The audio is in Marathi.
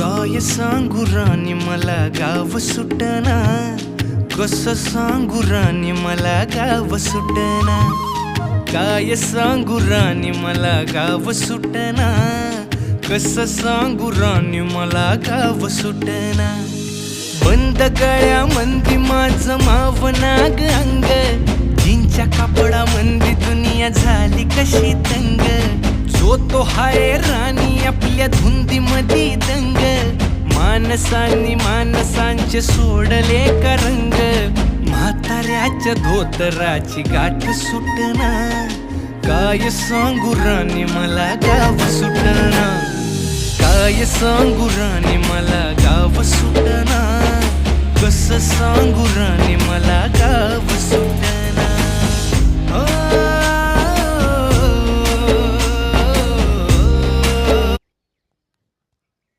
काय सांगू राणी मला गाव सुटना, कसं सांगू राणी मला गाव सुटना. काय सांगू राणी मला गाव सुटना, कसं सांगू राणी मला गाव सुटना. बंद गळ्यामंदी माझं मावनाग अंग, जीनच्या कापडामंदी दुनिया झाली कशी तंग. जो तो हाय राणी आपल्या धुंदीमधी दंग, माणसांनी माणसांचे सोडले का रंग. म्हाताऱ्याच्या धोतराची गाठ सुटना, काय सांगू राणी मला गाव सुटना. काय सांगू राणी मला गाव सुटना, कसं सांगू राणी मला गाव